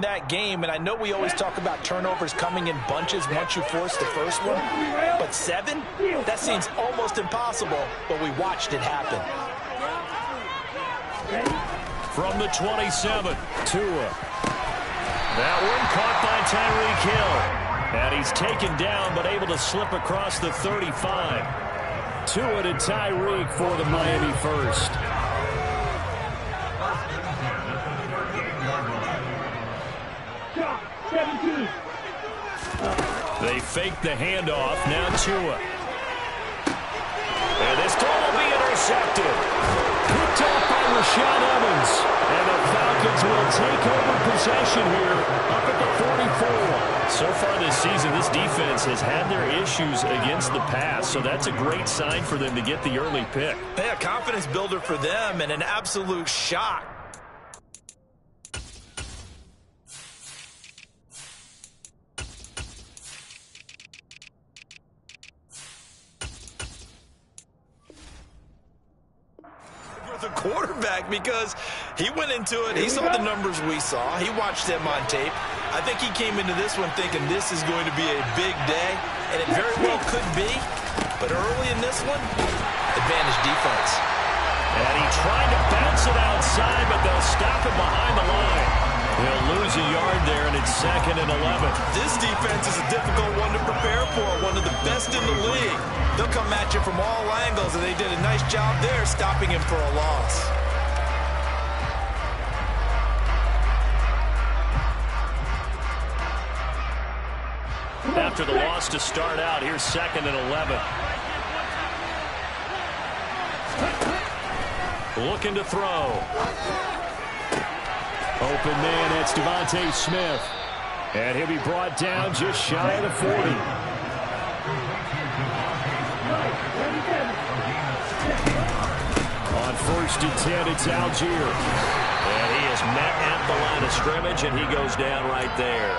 that game, and I know we always talk about turnovers coming in bunches once you force the first one, but 7? That seems almost impossible, but we watched it happen. From the 27, Tua. That one caught by Tyreek Hill. And he's taken down, but able to slip across the 35. Tua to Tyreek for the Miami first. They fake the handoff. Now Tua. And this ball will be intercepted. Picked off by Rashaan Evans. And the Falcons will take over possession here up at the 44. So far this season, this defense has had their issues against the pass. So that's a great sign for them to get the early pick. Yeah, confidence builder for them and an absolute shock. The quarterback, because he went into it, he saw the numbers we saw, he watched them on tape. I think he came into this one thinking this is going to be a big day, and it very well could be, but early in this one, advantage defense. And he tried to bounce it outside, but they'll stop him behind the line. He'll lose a yard there, and it's 2nd and 11. This defense is a difficult one to prepare for, one of the best in the league. They'll come at you from all angles, and they did a nice job there stopping him for a loss. After the loss to start out, here's 2nd and 11. Looking to throw. Open man, that's Devontae Smith. And he'll be brought down just shy of the 40. On 1st and 10, it's Algier. And he is met at the line of scrimmage, and he goes down right there.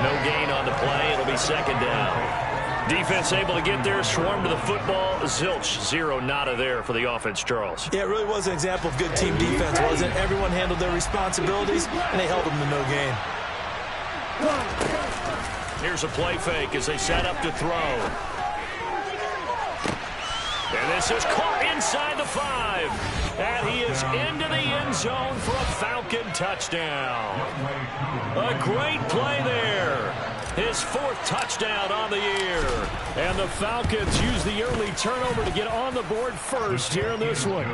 No gain on the play. It'll be 2nd down. Defense able to get there, swarm to the football. Zilch, 0 nada there for the offense, Charles. Yeah, it really was an example of good team defense, wasn't it? Everyone handled their responsibilities, and they held them to no gain. Here's a play fake as they set up to throw. And this is caught inside the 5. And he is into the end zone for a Falcon touchdown. A great play there. His 4th touchdown on the year. And the Falcons use the early turnover to get on the board first here in this one.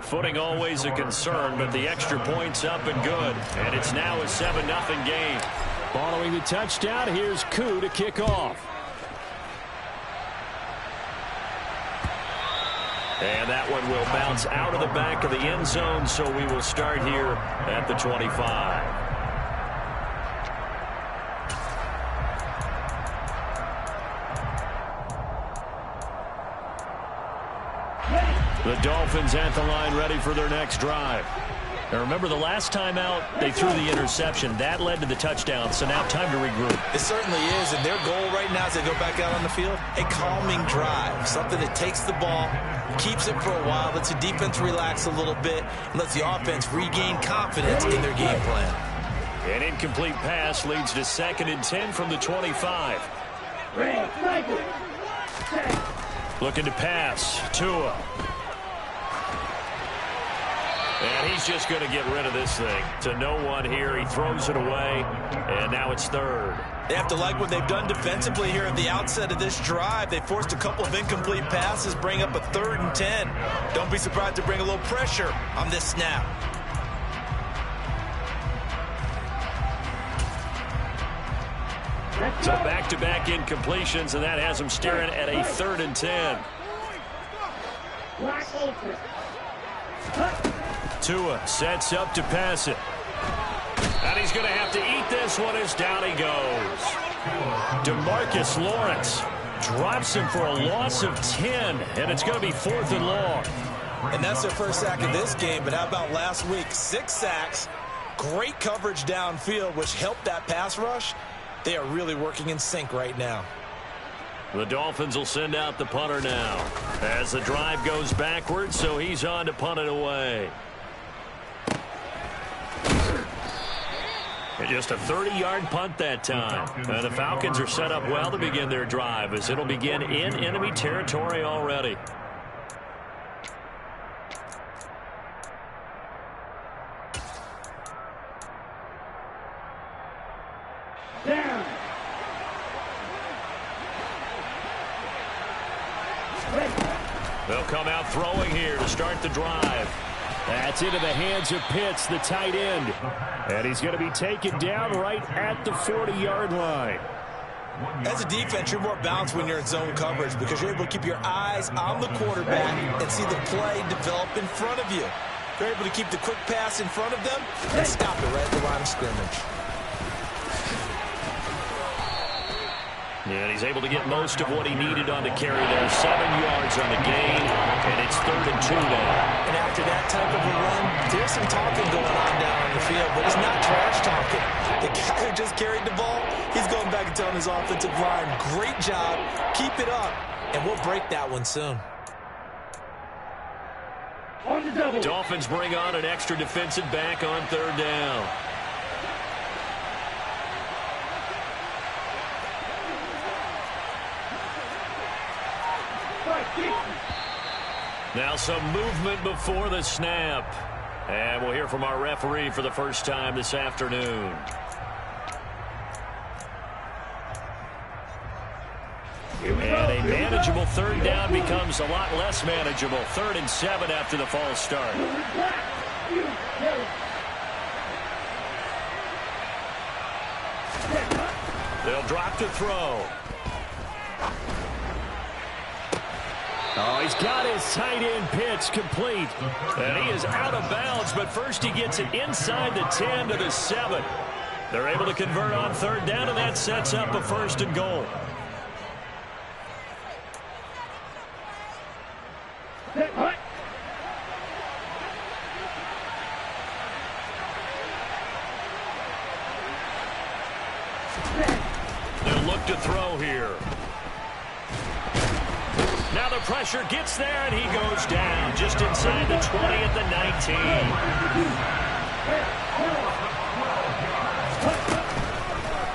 Footing always a concern, but the extra point's up and good. And it's now a 7-0 game. Following the touchdown, here's Koo to kick off. And that one will bounce out of the back of the end zone, so we will start here at the 25. The Dolphins at the line ready for their next drive. Now remember, the last time out, they threw the interception. That led to the touchdown, so now time to regroup. It certainly is, and their goal right now as they go back out on the field, a calming drive, something that takes the ball, keeps it for a while, lets the defense relax a little bit, and lets the offense regain confidence in their game plan. An incomplete pass leads to 2nd and 10 from the 25. Looking to pass. Tua. And he's just going to get rid of this thing. To no one here. He throws it away. And now it's 3rd. They have to like what they've done defensively here at the outset of this drive. They forced a couple of incomplete passes, bring up a 3rd and 10. Don't be surprised to bring a little pressure on this snap. So back-to-back incompletions, and that has him staring at a 3rd and 10. Tua sets up to pass it. And he's going to have to eat this one as down he goes. DeMarcus Lawrence drops him for a loss of 10, and it's going to be 4th and long. And that's their first sack of this game, but how about last week? 6 sacks, great coverage downfield, which helped that pass rush. They are really working in sync right now. The Dolphins will send out the punter now as the drive goes backwards, so he's on to punt it away. And just a 30-yard punt that time. And the Falcons are set up well to begin their drive as it'll begin in enemy territory already. Down. They'll come out throwing here to start the drive. That's into the hands of Pitts, the tight end. And he's going to be taken down right at the 40-yard line. As a defense, you're more balanced when you're in zone coverage because you're able to keep your eyes on the quarterback and see the play develop in front of you. You're able to keep the quick pass in front of them and stop it right at the line of scrimmage. And he's able to get most of what he needed on the carry there. 7 yards on the gain, and it's 3rd and 2 now. And after that type of a run, there's some talking going on down on the field, but it's not trash talking. The guy who just carried the ball, he's going back and telling his offensive line, great job, keep it up, and we'll break that one soon. On the double. Dolphins bring on an extra defensive back on 3rd down. Now some movement before the snap. And we'll hear from our referee for the first time this afternoon. And a manageable 3rd down becomes a lot less manageable. 3rd and 7 after the false start. They'll drop to throw. Oh, he's got his tight end Pitts complete. And he is out of bounds, but first he gets it inside the 10 to the 7. They're able to convert on 3rd down, and that sets up a 1st and goal. They'll look to throw here. Now the pressure gets there, and he goes down just inside the 20 at the 19.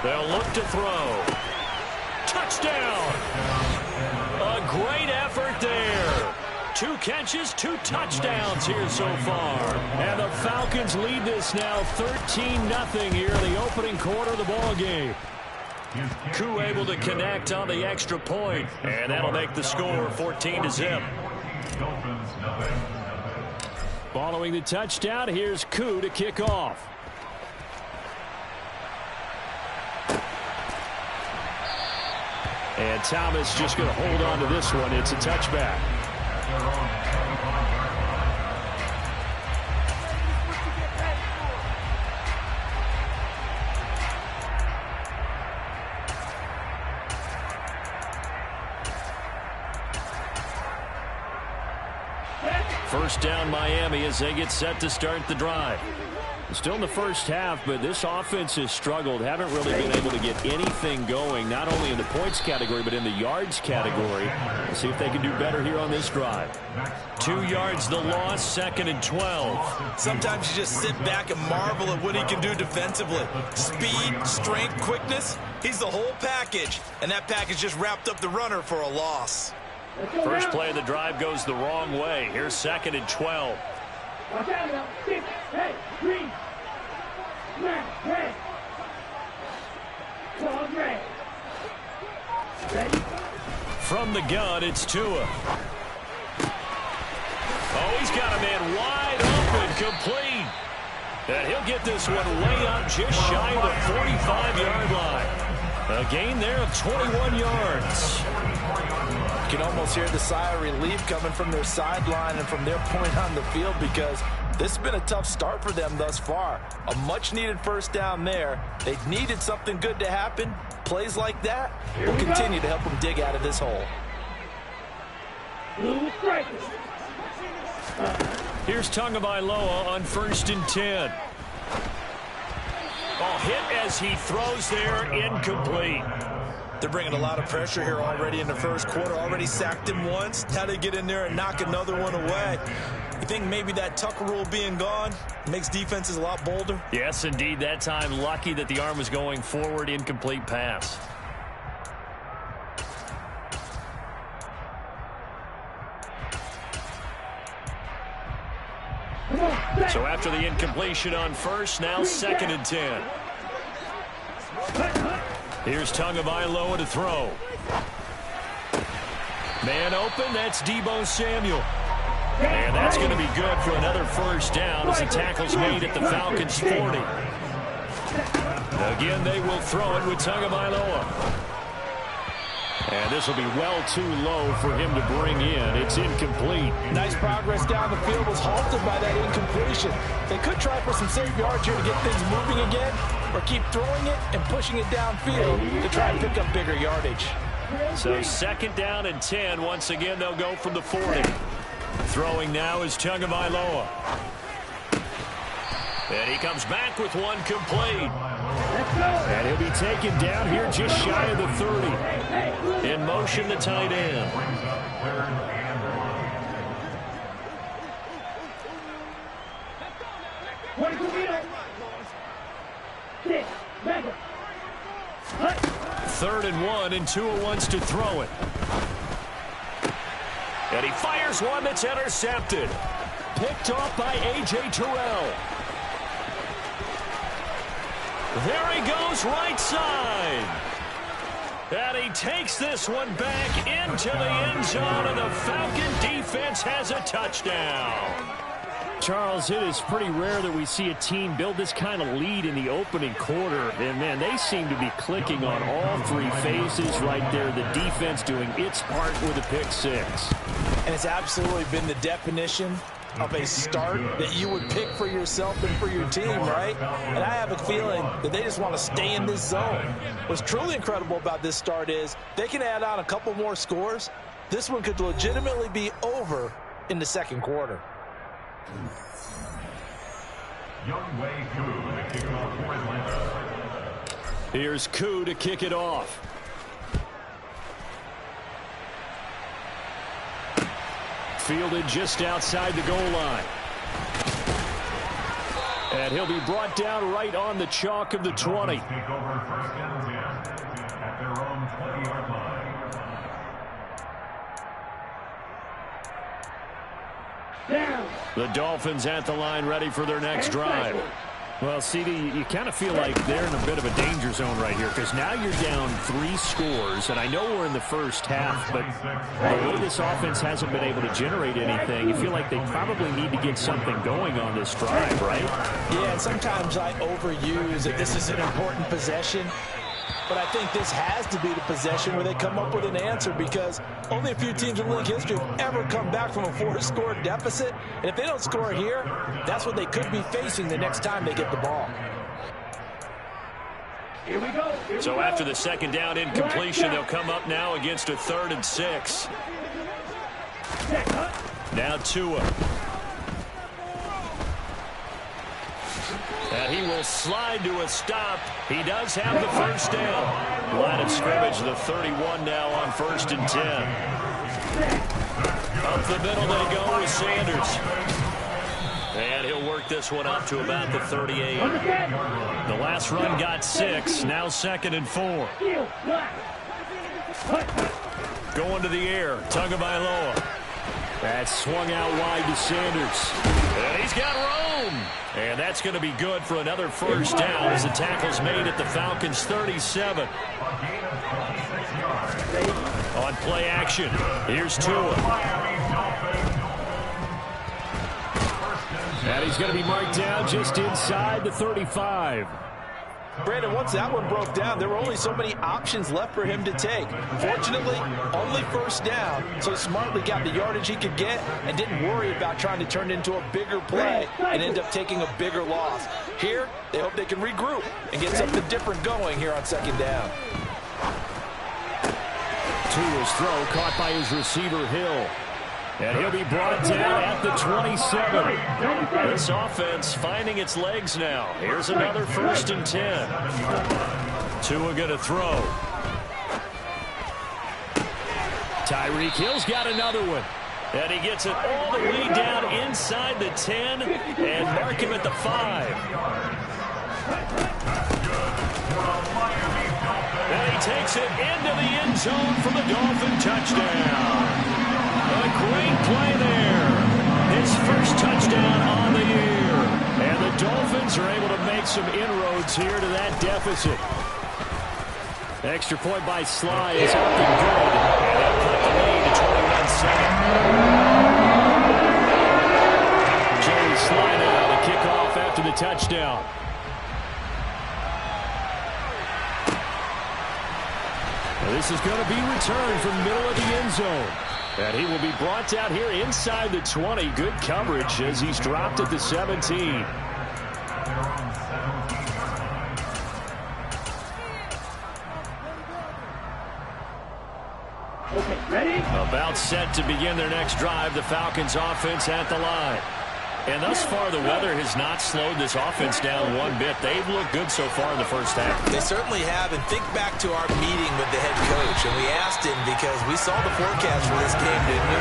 They'll look to throw. Touchdown! A great effort there. 2 catches, 2 touchdowns here so far. And the Falcons lead this now 13-0 here in the opening quarter of the ball game. Koo able to connect on the extra point, and that'll make the score 14-0. Following the touchdown, here's Koo to kick off. And Thomas just going to hold on to this one. It's a touchback. First down Miami as they get set to start the drive. Still in the first half, but this offense has struggled. Haven't really been able to get anything going, not only in the points category, but in the yards category. Let's see if they can do better here on this drive. 2 yards the loss, 2nd and 12. Sometimes you just sit back and marvel at what he can do defensively. Speed, strength, quickness, he's the whole package. And that package just wrapped up the runner for a loss. First play of the drive goes the wrong way. Here's 2nd and 12. Watch out now. 6, 8, 3, 9, red. 12, red. Ready? From the gun, it's Tua. Oh, he's got a man wide open, complete. And he'll get this one way up just shy of the 45-yard line. A gain there of 21 yards. You can almost hear the sigh of relief coming from their sideline and from their point on the field because this has been a tough start for them thus far. A much-needed first down there. They needed something good to happen. Plays like that will continue to help them dig out of this hole. Here's Tagovailoa on 1st and 10. Oh, hit as he throws there, incomplete. They're bringing a lot of pressure here already in the first quarter. Already sacked him once. Now they get in there and knock another one away. You think maybe that Tucker rule being gone makes defenses a lot bolder? Yes, indeed. That time, lucky that the arm was going forward. Incomplete pass. So after the incompletion on first, now 2nd and 10. Here's Tagovailoa to throw. Man open, that's Deebo Samuel. And that's going to be good for another first down as the tackle's made at the Falcons' 40. Again, they will throw it with Tagovailoa. And this will be well too low for him to bring in. It's incomplete. Nice progress down the field was halted by that incompletion. They could try for some safe yards here to get things moving again, or keep throwing it and pushing it downfield to try and pick up bigger yardage. So 2nd down and 10. Once again, they'll go from the 40. Throwing now is Tagovailoa. And he comes back with one complete. And he'll be taken down here just shy of the 30. In motion, the tight end. Third and 1, and Tua wants to throw it. And he fires one that's intercepted. Picked off by A.J. Terrell. There he goes, right side. And he takes this one back into the end zone, and the Falcon defense has a touchdown. Charles, it is pretty rare that we see a team build this kind of lead in the opening quarter. And, man, they seem to be clicking on all three phases right there. The defense doing its part with a pick six. And it's absolutely been the definition of a start that you would pick for yourself and for your team, right? And I have a feeling that they just want to stay in this zone. What's truly incredible about this start is they can add on a couple more scores. This one could legitimately be over in the second quarter. Here's Koo to kick it off. Fielded just outside the goal line. And he'll be brought down right on the chalk of the 20. The Dolphins at the line ready for their next drive. Well, CD, you kind of feel like they're in a bit of a danger zone right here because now you're down 3 scores, and I know we're in the first half, but the way this offense hasn't been able to generate anything, you feel like they probably need to get something going on this drive, right? Yeah, and sometimes I overuse that this is an important possession, but I think this has to be the possession where they come up with an answer because only a few teams in league history have ever come back from a 4-score deficit. And if they don't score here, that's what they could be facing the next time they get the ball. Here we go. So after the second down incompletion, they'll come up now against a 3rd and 6. Now Tua. And he will slide to a stop. He does have the first down. Line of scrimmage, the 31 now on 1st and 10. Up the middle they go with Sanders. And he'll work this one up to about the 38. The last run got 6. Now 2nd and 4. Going to the air. Tagovailoa. That's swung out wide to Sanders. And he's got room. And that's going to be good for another first down as the tackle's made at the Falcons' 37. On play action, here's Tua. And he's going to be marked down just inside the 35. Brandon, once that one broke down, there were only so many options left for him to take. Fortunately, only first down, so he smartly got the yardage he could get and didn't worry about trying to turn it into a bigger play and end up taking a bigger loss. Here, they hope they can regroup and get something different going here on 2nd down. Tua's throw caught by his receiver, Hill. And he'll be brought down at the 27. This offense finding its legs now. Here's another 1st and 10. Tua going to throw. Tyreek Hill's got another one. And he gets it all the way down inside the 10 and mark him at the 5. And he takes it into the end zone for the Dolphin touchdown. A great play there. His first touchdown on the year. And the Dolphins are able to make some inroads here to that deficit. Extra point by Sly is up and good. And they'll cut the lead to 21-7. Joey Sly now to kick off after the touchdown. Well, this is going to be returned from middle of the end zone. And he will be brought down here inside the 20. Good coverage as he's dropped at the 17. Okay, ready? About set to begin their next drive. The Falcons offense at the line. And thus far, the weather has not slowed this offense down one bit. They've looked good so far in the first half. They certainly have. And think back to our meeting with the head coach. And we asked him because we saw the forecast for this game, didn't we?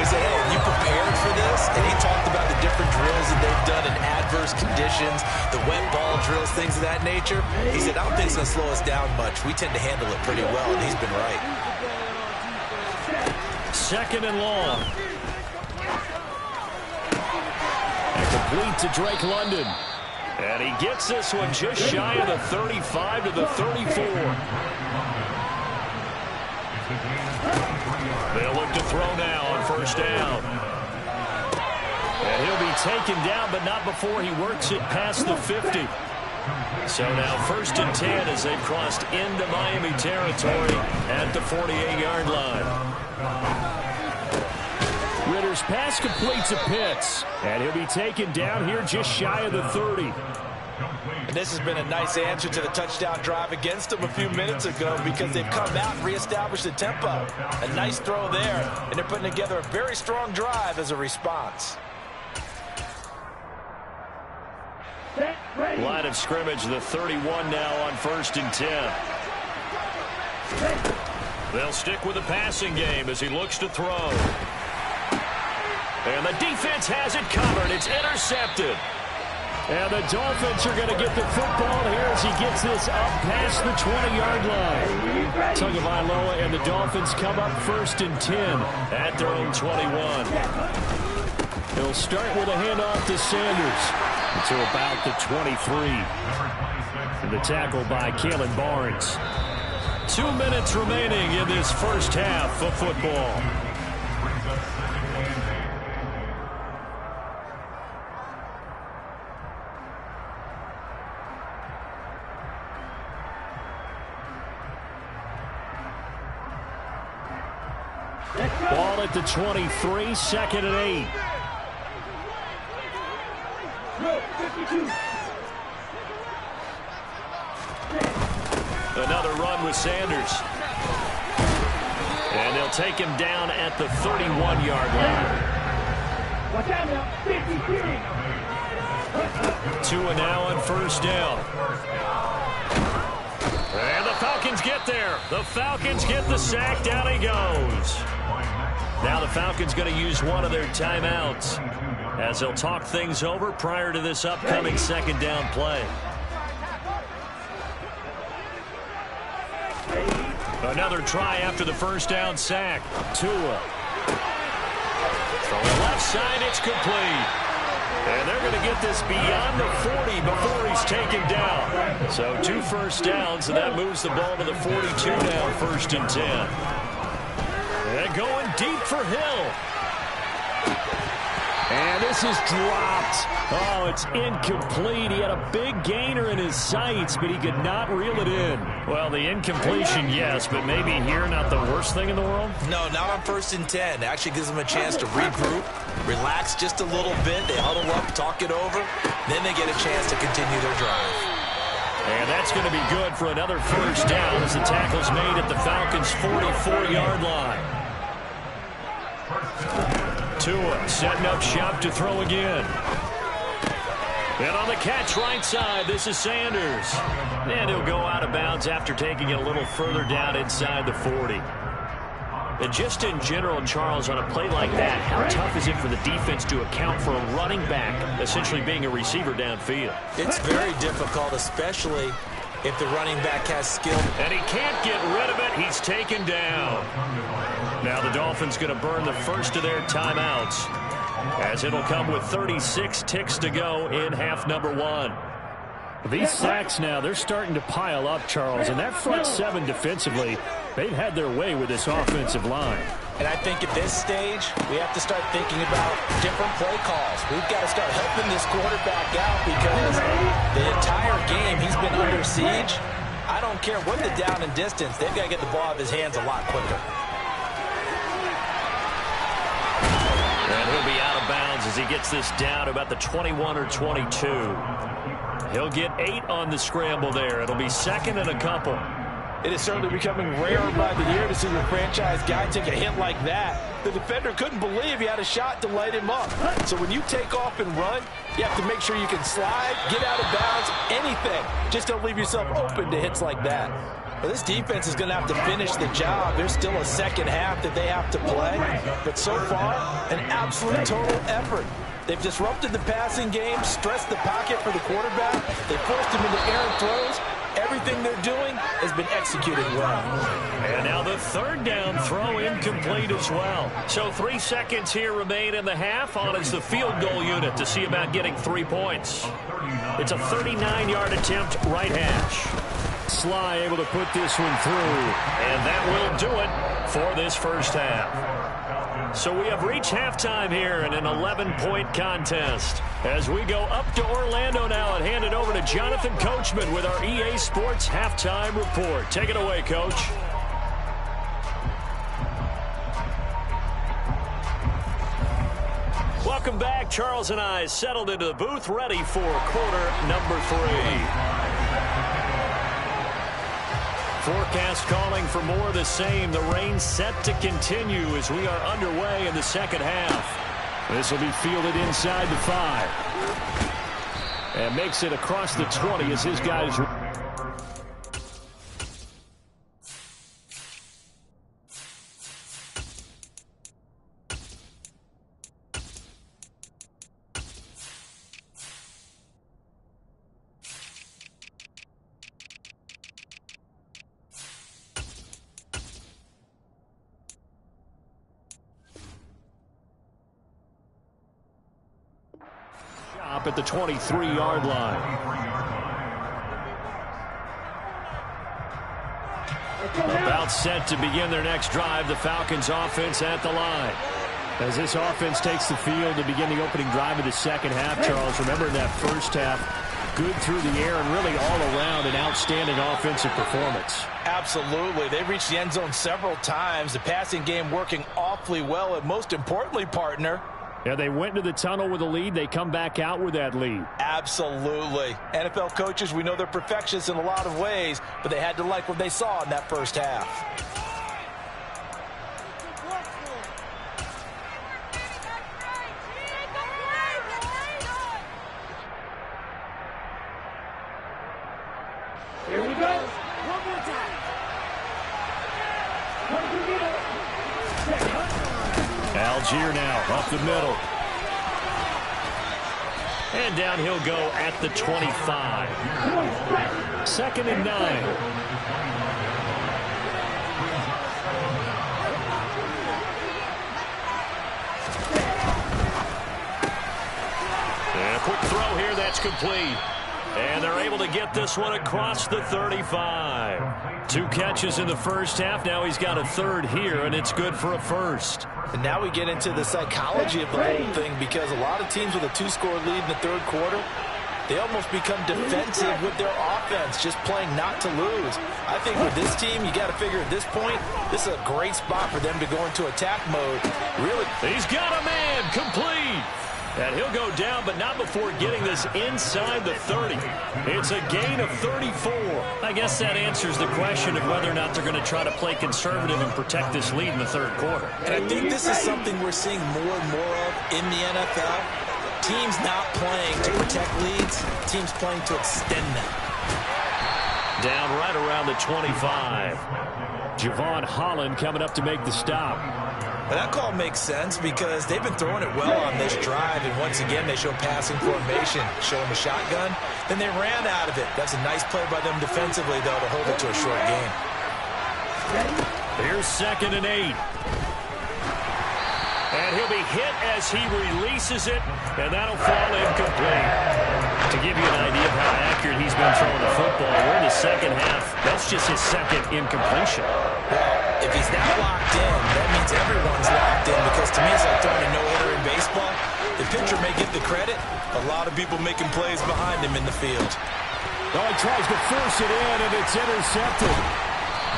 We said, hey, are you prepared for this? And he talked about the different drills that they've done in adverse conditions, the wet ball drills, things of that nature. He said, I don't think it's going to slow us down much. We tend to handle it pretty well, and he's been right. Second and long. Complete to Drake London. And he gets this one just shy of the 35 to the 34. They'll look to throw now on first down. And he'll be taken down, but not before he works it past the 50. So now first and 10 as they've crossed into Miami territory at the 48-yard line. Ritter's pass completes a Pitts, and he'll be taken down here just shy of the 30. And this has been a nice answer to the touchdown drive against them a few minutes ago because they've come out and reestablished the tempo. A nice throw there, and they're putting together a very strong drive as a response. Line of scrimmage, the 31 now on first and 10. They'll stick with the passing game as he looks to throw. And the defense has it covered. It's intercepted. And the Dolphins are going to get the football here as he gets this up past the 20-yard line. Tagovailoa and the Dolphins come up first and 10 at their own 21. He'll start with a handoff to Sanders until about the 23. And the tackle by Kalen Barnes. 2 minutes remaining in this first half of football. Ball at the 23, second and 8. Another run with Sanders. And they'll take him down at the 31-yard line. Watch out now, 53. 2 and now on first down. And the Falcons get there. The Falcons get the sack. Down he goes. Now the Falcons going to use one of their timeouts as they'll talk things over prior to this upcoming second down play. Another try after the first down sack. Tua. From the left side, it's complete. And they're going to get this beyond the 40 before he's taken down. So 2 first downs, and that moves the ball to the 42 now, first and 10. And going deep for Hill. And this is dropped. Oh, it's incomplete. He had a big gainer in his sights, but he could not reel it in. Well, the incompletion, yes, but maybe here not the worst thing in the world? No, not on first and 10. It actually gives them a chance to regroup, relax just a little bit. They huddle up, talk it over. Then they get a chance to continue their drive. And that's going to be good for another first down as the tackle's made at the Falcons' 44-yard line. Tua setting up shop to throw again. And on the catch right side, this is Sanders. And he'll go out of bounds after taking it a little further down inside the 40. And just in general, Charles, on a play like that, how tough is it for the defense to account for a running back essentially being a receiver downfield? It's very difficult, especially if the running back has skill. And he can't get rid of it. He's taken down. Now the Dolphins going to burn the first of their timeouts, as it'll come with 36 ticks to go in half number 1. These sacks now, they're starting to pile up, Charles. And that front seven defensively, they've had their way with this offensive line. And I think at this stage, we have to start thinking about different play calls. We've got to start helping this quarterback out because the entire game he's been under siege. I don't care what the down and distance. They've got to get the ball out of his hands a lot quicker. And he'll be out of bounds as he gets this down about the 21 or 22. He'll get 8 on the scramble there. It'll be second and a couple. It is certainly becoming rarer by the year to see your franchise guy take a hit like that. The defender couldn't believe he had a shot to light him up. So when you take off and run, you have to make sure you can slide, get out of bounds, anything. Just don't leave yourself open to hits like that. Well, this defense is going to have to finish the job. There's still a second half that they have to play. But so far, an absolute total effort. They've disrupted the passing game, stressed the pocket for the quarterback. They forced him into errant throws. Everything they're doing has been executed well. And now the third down throw incomplete as well. So 3 seconds here remain in the half. On is the field goal unit to see about getting 3 points. It's a 39-yard attempt, right hash. Sly able to put this one through. And that will do it for this first half. So we have reached halftime here in an 11-point contest. As we go up to Orlando now and hand it over to Jonathan Coachman with our EA Sports Halftime Report. Take it away, Coach. Welcome back. Charles and I settled into the booth, ready for quarter number 3. Forecast calling for more of the same. The rain set to continue as we are underway in the second half. This will be fielded inside the 5. And makes it across the 20 as his guys... at the 23-yard line. About set to begin their next drive. The Falcons offense at the line. As this offense takes the field to begin the opening drive of the second half, Charles, remember in that first half, good through the air and really all around an outstanding offensive performance. Absolutely. They reached the end zone several times. The passing game working awfully well. And most importantly, partner, yeah, they went into the tunnel with a lead. They come back out with that lead. Absolutely. NFL coaches, we know they're perfectionists in a lot of ways, but they had to like what they saw in that first half. Here we go. One more time. Algier now up the middle. And down he'll go at the 25. 2nd and 9. And a quick throw here, that's complete. And they're able to get this one across the 35. 2 catches in the first half. Now he's got a third here, and it's good for a first. And now we get into the psychology of the whole thing, because a lot of teams with a 2-score lead in the third quarter, they almost become defensive with their offense, just playing not to lose. I think with this team, you got to figure at this point, this is a great spot for them to go into attack mode. Really. He's got a man, complete. And he'll go down, but not before getting this inside the 30. It's a gain of 34. I guess that answers the question of whether or not they're going to try to play conservative and protect this lead in the third quarter. And I think this is something we're seeing more and more of in the NFL. Teams not playing to protect leads, teams playing to extend them. Down right around the 25. Javon Holland coming up to make the stop. But that call makes sense because they've been throwing it well on this drive, and once again they show passing formation, show them a shotgun. Then they ran out of it. That's a nice play by them defensively, though, to hold it to a short gain. Here's 2nd and 8. And he'll be hit as he releases it, and that'll fall incomplete. To give you an idea of how accurate he's been throwing the football, we're in the second half. That's just his 2nd incompletion. Well, if he's that locked in, that means everyone's locked in, because to me it's like throwing a no-hitter in baseball. The pitcher may get the credit. A lot of people making plays behind him in the field. Oh, he tries to force it in, and it's intercepted.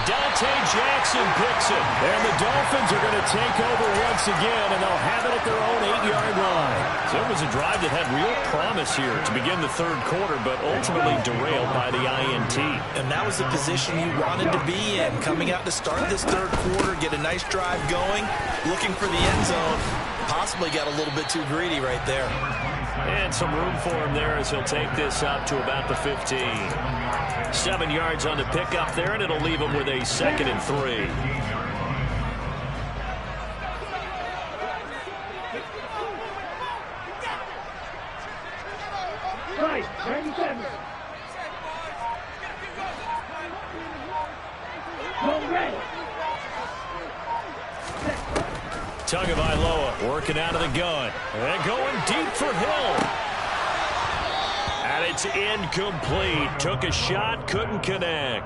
Dante Jackson picks it. And the Dolphins are going to take over once again, and they'll have it at their own 8-yard line. So it was a drive that had real promise here to begin the third quarter, but ultimately derailed by the INT. And that was the position you wanted to be in, coming out to start this third quarter, get a nice drive going, looking for the end zone. Possibly got a little bit too greedy right there. And some room for him there as he'll take this up to about the 15. 7 yards on the pickup there, and it'll leave him with a 2nd and 3. Right, 97. Go red. Tagovailoa working out of the gun. And going deep for Hill. And it's incomplete. Took a shot, couldn't connect.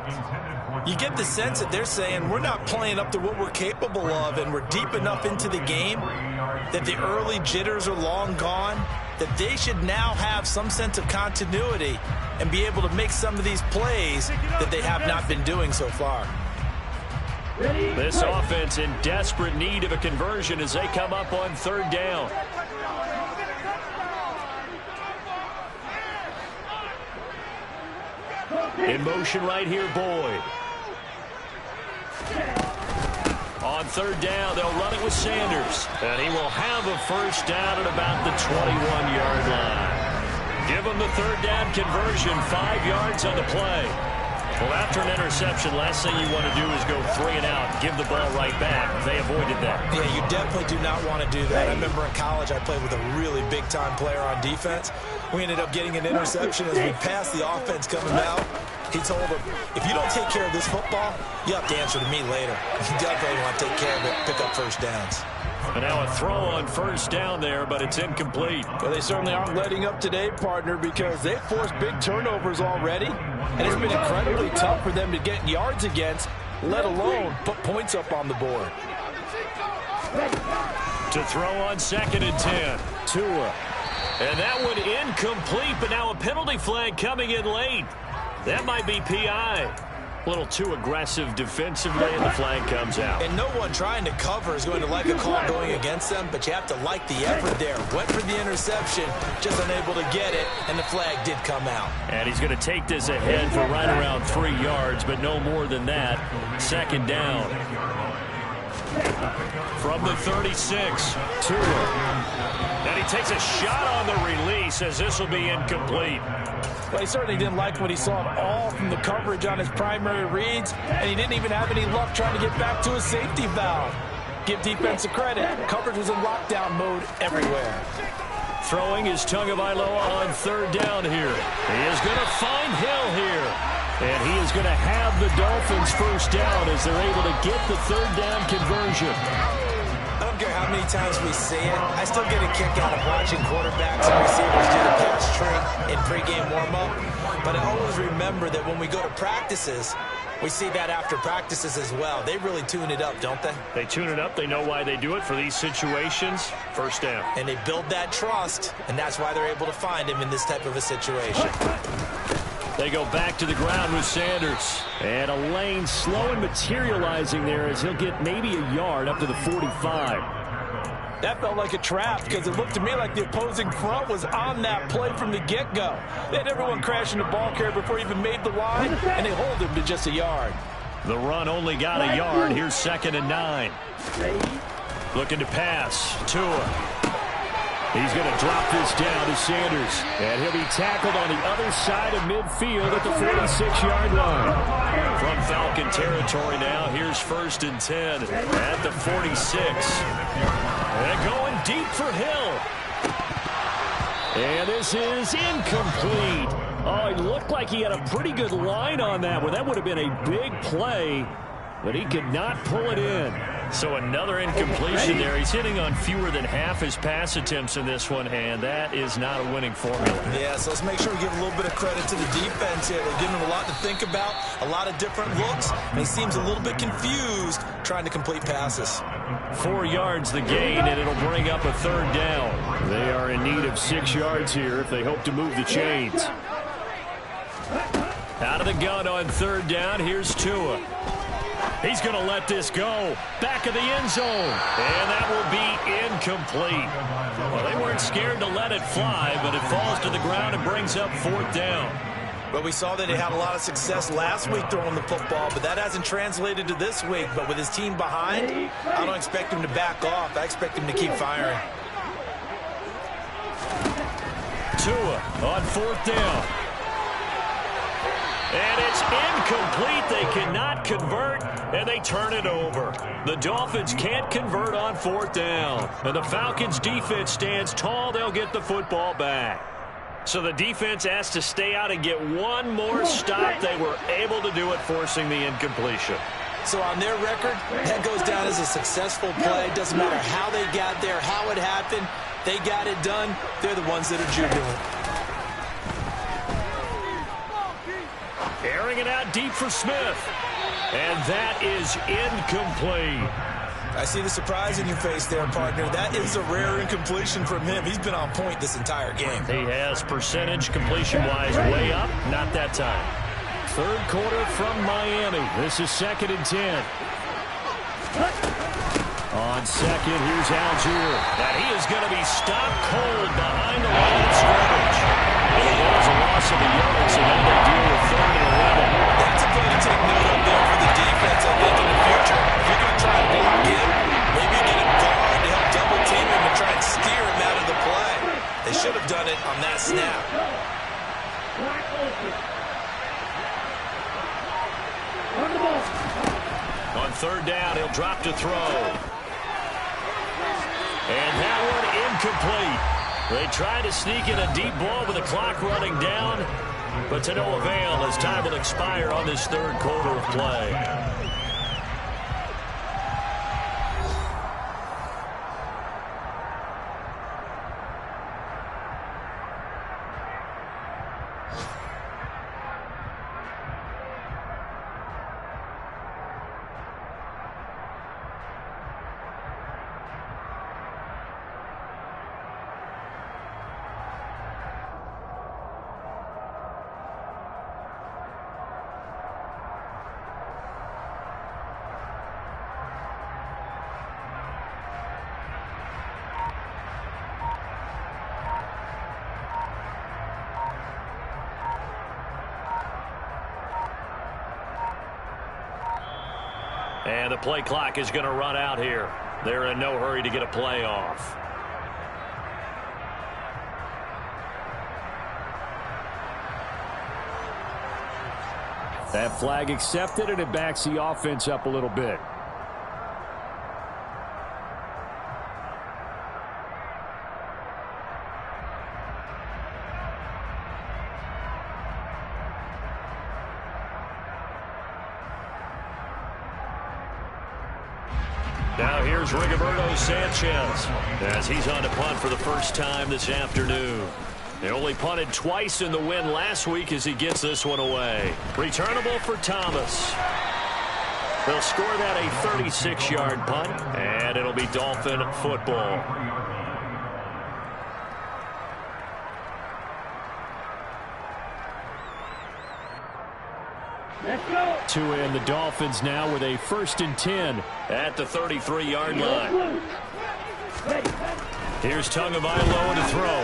You get the sense that they're saying we're not playing up to what we're capable of, and we're deep enough into the game that the early jitters are long gone, that they should now have some sense of continuity and be able to make some of these plays that they have not been doing so far. This offense in desperate need of a conversion as they come up on 3rd down. In motion right here, Boyd. On 3rd down, they'll run it with Sanders. And he will have a first down at about the 21-yard line. Give him the 3rd down conversion, 5 yards on the play. Well, after an interception, last thing you want to do is go 3 and out, give the ball right back. They avoided that. Yeah, you definitely do not want to do that. I remember in college I played with a really big-time player on defense. We ended up getting an interception as we passed the offense coming out. He told him, if you don't take care of this football, you have to answer to me later. You definitely want to take care of it, pick up first downs. And now a throw on 1st down there, but it's incomplete. Well, they certainly aren't letting up today, partner, because they've forced big turnovers already. And it's been incredibly tough for them to get yards against, let alone put points up on the board. To throw on 2nd and 10. Tua. And that one incomplete, but now a penalty flag coming in late. That might be PI. A little too aggressive defensively, and the flag comes out. And no one trying to cover is going to like a call going against them, but you have to like the effort there. Went for the interception, just unable to get it, and the flag did come out. And he's going to take this ahead for right around 3 yards, but no more than that. 2nd down. From the 36, Tua. And he takes a shot on the release as this will be incomplete. Well, he certainly didn't like what he saw all from the coverage on his primary reads, and he didn't even have any luck trying to get back to his safety valve. Give defense credit. Coverage was in lockdown mode everywhere. Throwing is Tagovailoa on 3rd down here. He is going to find Hill here. And he is going to have the Dolphins first down as they're able to get the 3rd down conversion. I don't care how many times we see it. I still get a kick out of watching quarterbacks and receivers do the pass trick in pregame warm-up. But I always remember that when we go to practices, we see that after practices as well. They really tune it up, don't they? They tune it up. They know why they do it for these situations. First down. And they build that trust, and that's why they're able to find him in this type of a situation. They go back to the ground with Sanders. And a lane slow and materializing there as he'll get maybe a yard up to the 45. That felt like a trap because it looked to me like the opposing front was on that play from the get-go. They had everyone crashing the ball carrier before he even made the line, and they hold him to just a yard. The run only got a yard. Here's 2nd and 9. Looking to pass. Tua. He's going to drop this down to Sanders. And he'll be tackled on the other side of midfield at the 46-yard line. From Falcon territory now, here's 1st and 10 at the 46. And going deep for Hill. And this is incomplete. Oh, it looked like he had a pretty good line on that one. That would have been a big play, but he could not pull it in. So another incompletion there. He's hitting on fewer than half his pass attempts in this one, and that is not a winning formula. Yeah, so let's make sure we give a little bit of credit to the defense here. They're giving him a lot to think about, a lot of different looks, and he seems a little bit confused trying to complete passes. 4 yards the gain, and it'll bring up a 3rd down. They are in need of 6 yards here if they hope to move the chains. Out of the gun on 3rd down, here's Tua. He's going to let this go. Back of the end zone. And that will be incomplete. Well, they weren't scared to let it fly, but it falls to the ground and brings up 4th down. But we saw that he had a lot of success last week throwing the football, but that hasn't translated to this week. But with his team behind, I don't expect him to back off. I expect him to keep firing. Tua on 4th down. And it's incomplete. They cannot convert, and they turn it over. The Dolphins can't convert on 4th down. And the Falcons' defense stands tall. They'll get the football back. So the defense has to stay out and get one more stop. They were able to do it, forcing the incompletion. So on their record, that goes down as a successful play. Doesn't matter how they got there, how it happened. They got it done. They're the ones that are jubilant. Airing it out deep for Smith. And that is incomplete. I see the surprise in your face there, partner. That is a rare incompletion from him. He's been on point this entire game. He has percentage completion-wise way up. Not that time. 3rd quarter from Miami. This is 2nd and 10. On 2nd, here's Algier. And he is going to be stopped cold behind the line of scrimmage. And there's a loss of the yards, and then they deal with 3rd and 11. That's a play to take note of there for the defense, I think, in the future. If you're going to try to block him, maybe get a guard to help double team him and try and steer him out of the play. They should have done it on that snap. On 3rd down, he'll drop to throw. And that one incomplete. They tried to sneak in a deep ball with the clock running down, but to no avail as time will expire on this 3rd quarter of play. And the play clock is going to run out here. They're in no hurry to get a play off. That flag accepted, and it backs the offense up a little bit. Now here's Rigoberto Sanchez as he's on to punt for the first time this afternoon. They only punted twice in the win last week as he gets this one away. Returnable for Thomas. They'll score that a 36-yard punt, and it'll be Dolphin football. Tua and the Dolphins now with a 1st and 10 at the 33-yard line. Here's Tagovailoa to throw.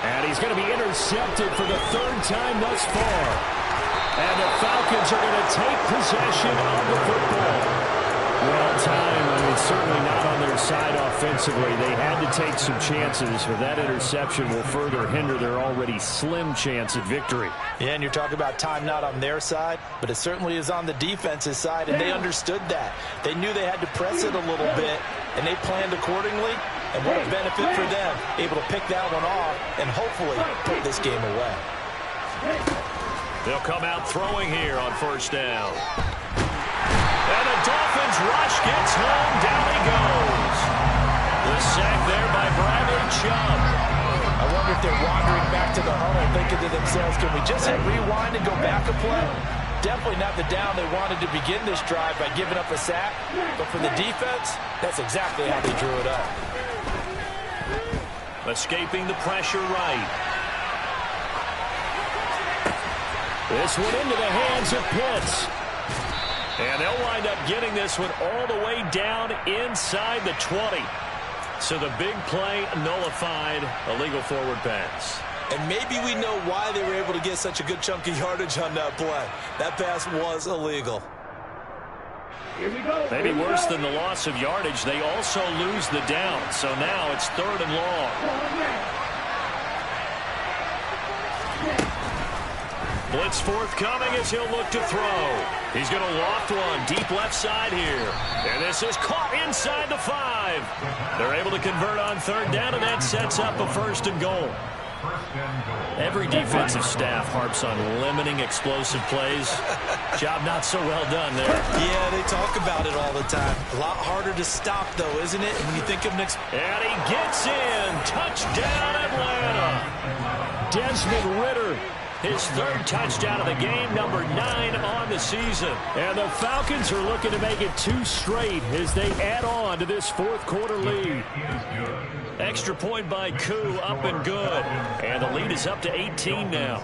And he's going to be intercepted for the 3rd time thus far. And the Falcons are going to take possession of the football. Well, time, I mean, certainly not on their side offensively. They had to take some chances, but that interception will further hinder their already slim chance at victory. Yeah, and you're talking about time not on their side, but it certainly is on the defense's side, and they understood that. They knew they had to press it a little bit, and they planned accordingly, and what a benefit for them, able to pick that one off and hopefully put this game away. They'll come out throwing here on first down. And the Dolphins rush gets home. Down he goes. The sack there by Bradley Chubb. I wonder if they're wandering back to the huddle thinking to themselves, can we just hit rewind and go back a play? Definitely not the down they wanted to begin this drive by giving up a sack. But for the defense, that's exactly how they drew it up. Escaping the pressure right. This one into the hands of Pitts. And they'll wind up getting this one all the way down inside the 20. So the big play nullified, a legal forward pass. And maybe we know why they were able to get such a good chunk of yardage on that play. That pass was illegal. Here we go. Maybe worse than the loss of yardage, they also lose the down. So now it's 3rd and long. Blitz forthcoming as he'll look to throw. He's going to loft one deep left side here. And this is caught inside the 5. They're able to convert on 3rd down, and that sets up a 1st and goal. Every defensive staff harps on limiting explosive plays. Job not so well done there. Yeah, they talk about it all the time. A lot harder to stop, though, isn't it? When you think of next. And he gets in. Touchdown, Atlanta. Desmond Ridder. His 3rd touchdown of the game, number 9 on the season. And the Falcons are looking to make it 2 straight as they add on to this 4th quarter lead. Extra point by Koo, up and good. And the lead is up to 18 now.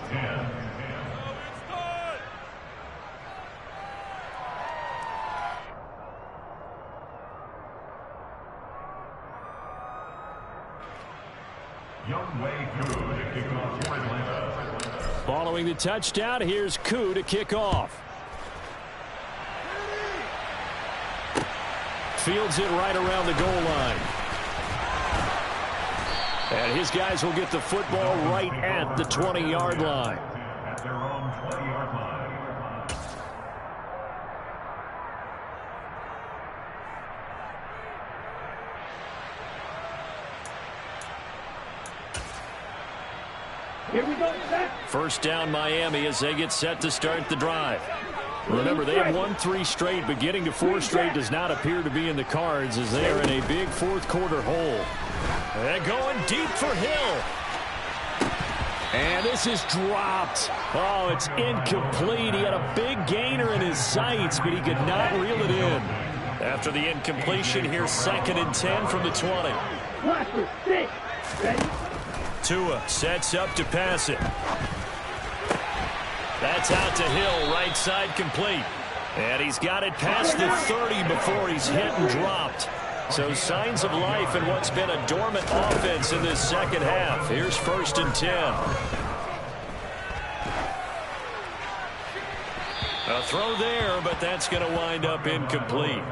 Following the touchdown, here's Koo to kick off. Fields it right around the goal line. And his guys will get the football right at the 20-yard line. At their own 20-yard line. Here we go. First down Miami as they get set to start the drive. Remember, they have won 3 straight, but getting to 4 straight does not appear to be in the cards as they are in a big 4th quarter hole. And going deep for Hill. And this is dropped. Oh, it's incomplete. He had a big gainer in his sights, but he could not reel it in. After the incompletion, here's 2nd and 10 from the 20. Tua sets up to pass it. That's out to Hill, right side complete. And he's got it past the 30 before he's hit and dropped. So signs of life in what's been a dormant offense in this second half. Here's 1st and 10. A throw there, but that's going to wind up incomplete.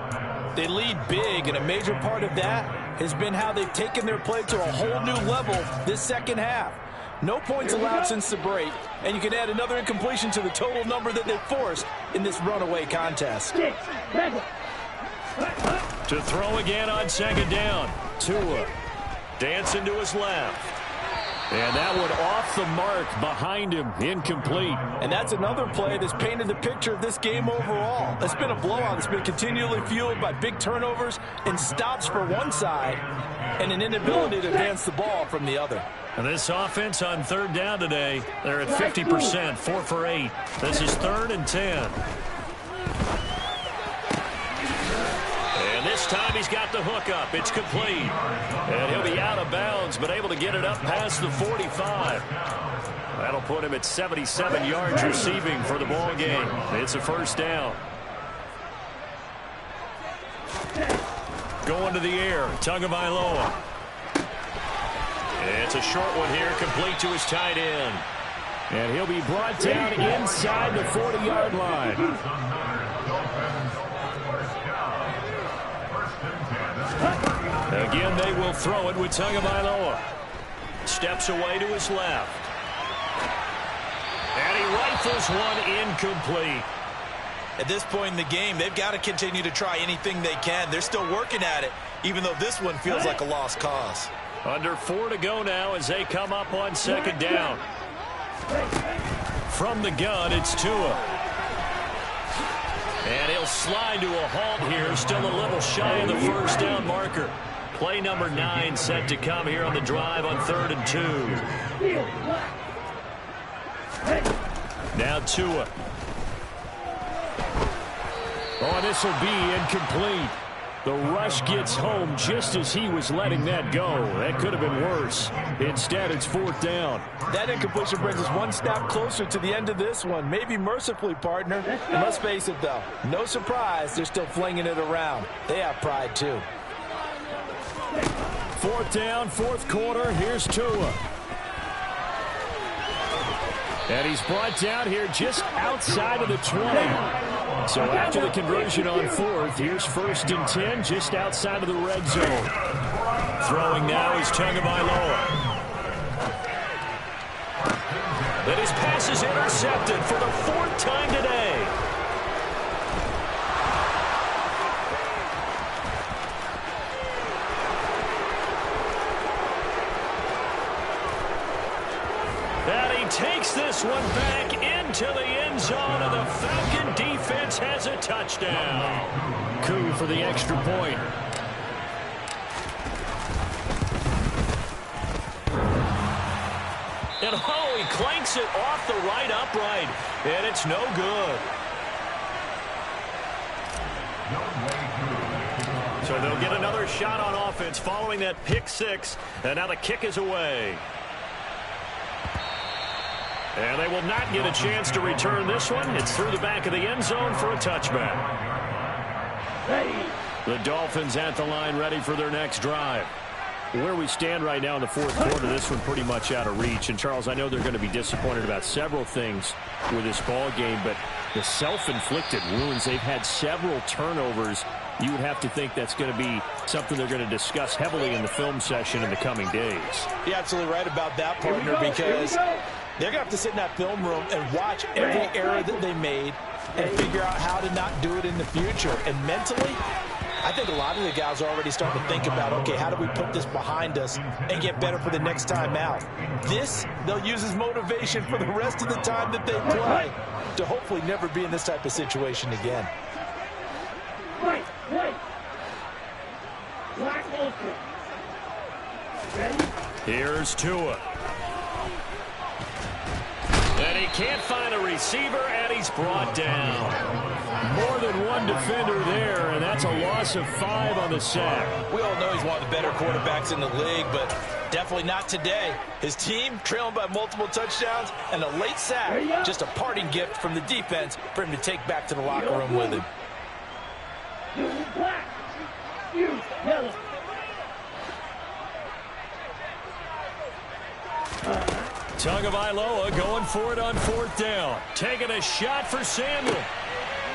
They lead big, and a major part of that has been how they've taken their play to a whole new level this second half. No points allowed since the break, and you can add another incompletion to the total number that they've forced in this runaway contest. To throw again on 2nd down. Tua dancing to his left. And that one off the mark behind him, incomplete. And that's another play that's painted the picture of this game overall. It's been a blowout. It's been continually fueled by big turnovers and stops for one side and an inability to advance the ball from the other. And this offense on 3rd down today, they're at 50%, 4 for 8. This is 3rd and 10. And this time he's got the hook up. It's complete. And he'll be out of bounds, but able to get it up past the 45. That'll put him at 77 yards receiving for the ball game. It's a 1st down. Going to the air, Tagovailoa. It's a short one here, complete to his tight end. And he'll be brought down inside the 40-yard line. Again, they will throw it with Tagovailoa. Steps away to his left. And he rifles one incomplete. At this point in the game, they've got to continue to try anything they can. They're still working at it, even though this one feels like a lost cause. Under 4 to go now as they come up on second down. From the gun, it's Tua. And he'll slide to a halt here, still a little shy of the first down marker. Play number 9 set to come here on the drive on 3rd and 2. Now Tua. Oh, this will be incomplete. The rush gets home just as he was letting that go. That could have been worse. Instead, it's 4th down. That incompletion brings us one step closer to the end of this one. Maybe mercifully, partner. And let's face it, though. No surprise, they're still flinging it around. They have pride, too. 4th down, 4th quarter. Here's Tua. And he's brought down here just outside of the 20. So after the conversion on 4th, here's 1st and 10 just outside of the red zone. Throwing now is Tagovailoa. And his pass is intercepted for the 4th time today. And he takes this one back into the end zone, and the Falcon defense has a touchdown. Coup for the extra point. And oh, he clanks it off the right upright, and it's no good. So they'll get another shot on offense following that pick 6, and now the kick is away. And they will not get a chance to return this one. It's through the back of the end zone for a touchback. The Dolphins at the line ready for their next drive. Where we stand right now in the 4th quarter, this one pretty much out of reach. And, Charles, I know they're going to be disappointed about several things with this ball game, but the self-inflicted wounds, they've had several turnovers. You would have to think that's going to be something they're going to discuss heavily in the film session in the coming days. You're absolutely right about that, partner, because they're going to have to sit in that film room and watch every error that they made and figure out how to not do it in the future. And mentally, I think a lot of the guys are already starting to think about, okay, how do we put this behind us and get better for the next time out? This, they'll use as motivation for the rest of the time that they play to hopefully never be in this type of situation again. Here's Tua. And he can't find a receiver, and he's brought down. More than one defender there, and that's a loss of 5 on the sack. We all know he's one of the better quarterbacks in the league, but definitely not today. His team trailing by multiple touchdowns, and a late sack, just a parting gift from the defense for him to take back to the locker room with him. Tagovailoa going for it on 4th down. Taking a shot for Samuel.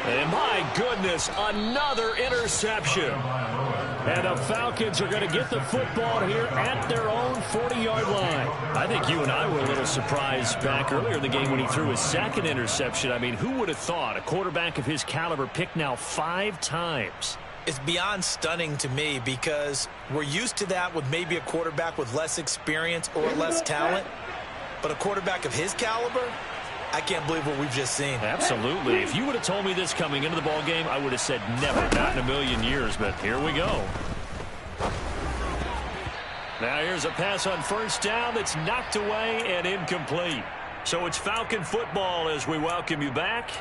And my goodness, another interception. And the Falcons are going to get the football here at their own 40-yard line. I think you and I were a little surprised back earlier in the game when he threw his 2nd interception. I mean, who would have thought a quarterback of his caliber picked now 5 times? It's beyond stunning to me because we're used to that with maybe a quarterback with less experience or less talent. But a quarterback of his caliber, I can't believe what we've just seen. Absolutely. If you would have told me this coming into the ball game, I would have said never, not in a million years. But here we go. Now here's a pass on 1st down that's knocked away and incomplete. So it's Falcon football as we welcome you back.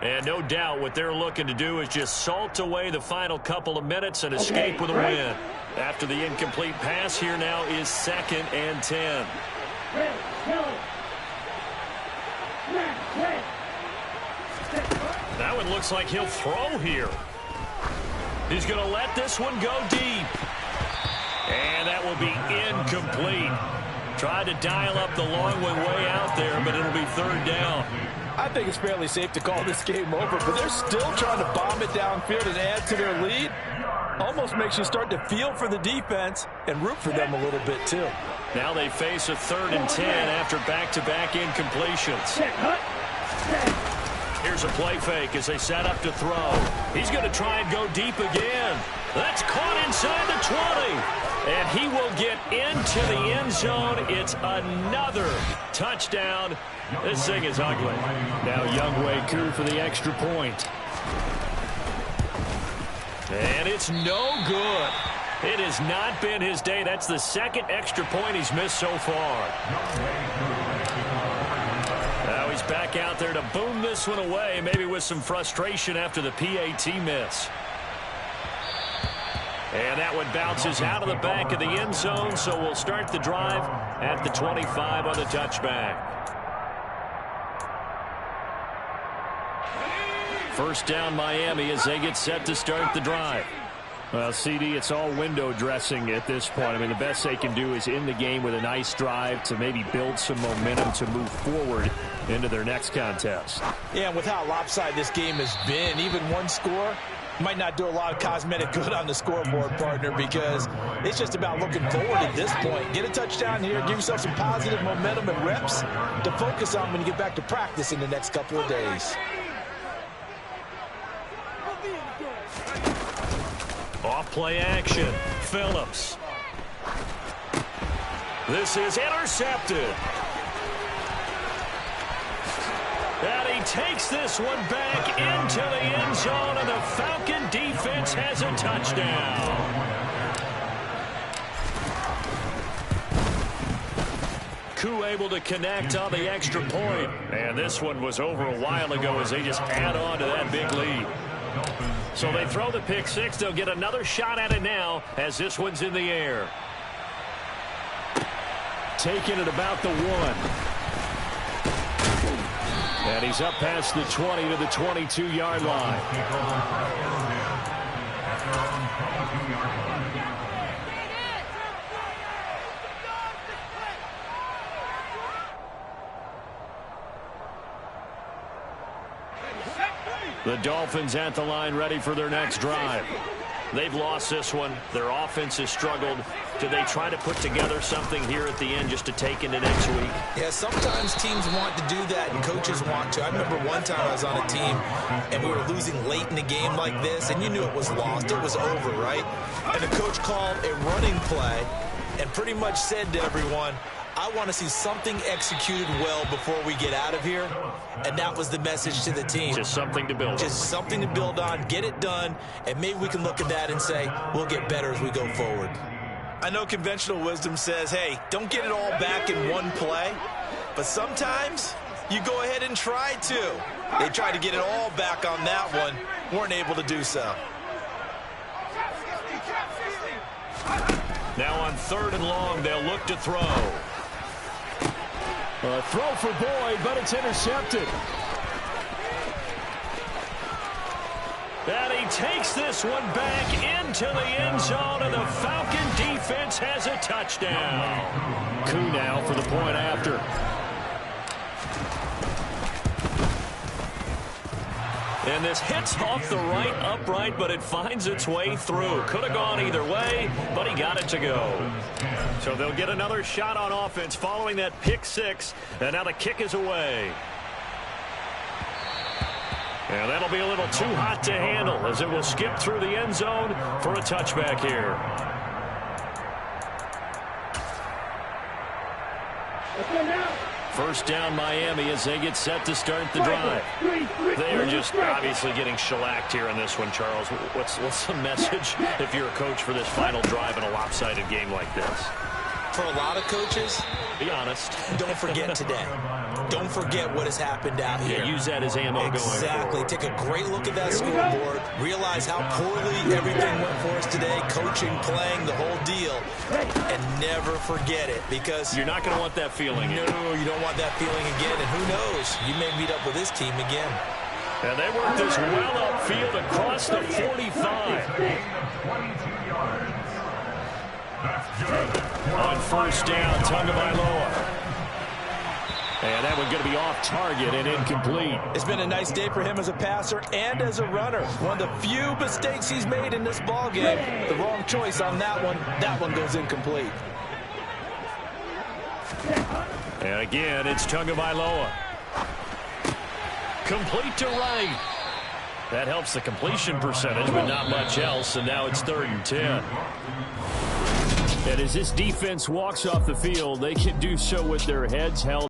And no doubt what they're looking to do is just salt away the final couple of minutes and escape with a win. After the incomplete pass, here now is 2nd and 10. That one looks like he'll throw here. He's going to let this one go deep. And that will be incomplete. Tried to dial up the long one way out there, but it'll be 3rd down. I think it's fairly safe to call this game over, but they're still trying to bomb it downfield and add to their lead. Almost makes you start to feel for the defense and root for them a little bit, too. Now they face a 3rd and 10 after back-to-back incompletions. Here's a play fake as they set up to throw. He's going to try and go deep again. That's caught inside the 20. And he will get into the end zone. It's another touchdown. This thing is ugly. Now Younghoe Koo for the extra point. And it's no good. It has not been his day. That's the 2nd extra point he's missed so far. Now he's back out there to boom this one away, maybe with some frustration after the PAT miss. And that one bounces out of the back of the end zone, so we'll start the drive at the 25 on the touchback. First down Miami as they get set to start the drive. Well, CD, it's all window dressing at this point. I mean, the best they can do is in the game with a nice drive to maybe build some momentum to move forward into their next contest. Yeah, and with how lopsided this game has been, even one score might not do a lot of cosmetic good on the scoreboard, partner, because it's just about looking forward at this point. Get a touchdown here, give yourself some positive momentum and reps to focus on when you get back to practice in the next couple of days. Off play action. Phillips. This is intercepted. And he takes this one back into the end zone, and the Falcon defense has a touchdown. Koo able to connect on the extra point. And this one was over a while ago as they just add on to that big lead. So they throw the pick six. They'll get another shot at it now as this one's in the air. Taking it about the 1. And he's up past the 20 to the 22-yard line. The Dolphins at the line ready for their next drive. They've lost this one. Their offense has struggled. Do they try to put together something here at the end just to take into next week? Yeah, sometimes teams want to do that and coaches want to. I remember one time I was on a team and we were losing late in a game like this, and you knew it was lost. It was over, right? And the coach called a running play and pretty much said to everyone, I want to see something executed well before we get out of here. And that was the message to the team. Just something to build on. Just something to build on, get it done, and maybe we can look at that and say, we'll get better as we go forward. I know conventional wisdom says, hey, don't get it all back in one play. But sometimes you go ahead and try to. They tried to get it all back on that one, weren't able to do so. Now on 3rd and long, they'll look to throw. Throw for Boyd, but it's intercepted. And he takes this one back into the end zone, and the Falcon defense has a touchdown. Koo now for the point after. And this hits off the right upright, but it finds its way through. Could have gone either way, but he got it to go. So they'll get another shot on offense following that pick six, and now the kick is away. And that'll be a little too hot to handle as it will skip through the end zone for a touchback here. First down Miami as they get set to start the drive. They are just obviously getting shellacked here in this one, Charles. What's the message if you're a coach for this final drive in a lopsided game like this? For a lot of coaches, be honest. Don't forget today. Don't forget what has happened out here. Yeah, use that as ammo going forward. Exactly. Take a great look at that scoreboard. Realize how poorly everything went for us today. Coaching, playing, the whole deal. And never forget it, because you're not going to want that feeling. No, you don't want that feeling again. And who knows? You may meet up with this team again. And they work this well upfield across the 45. On first down, Tagovailoa. And that one going to be off target and incomplete. It's been a nice day for him as a passer and as a runner. One of the few mistakes he's made in this ball game. The wrong choice on that one. That one goes incomplete. And again, it's Tagovailoa. Complete to right. That helps the completion percentage, but not much else. And now it's 3rd and 10. And as this defense walks off the field, they can do so with their heads held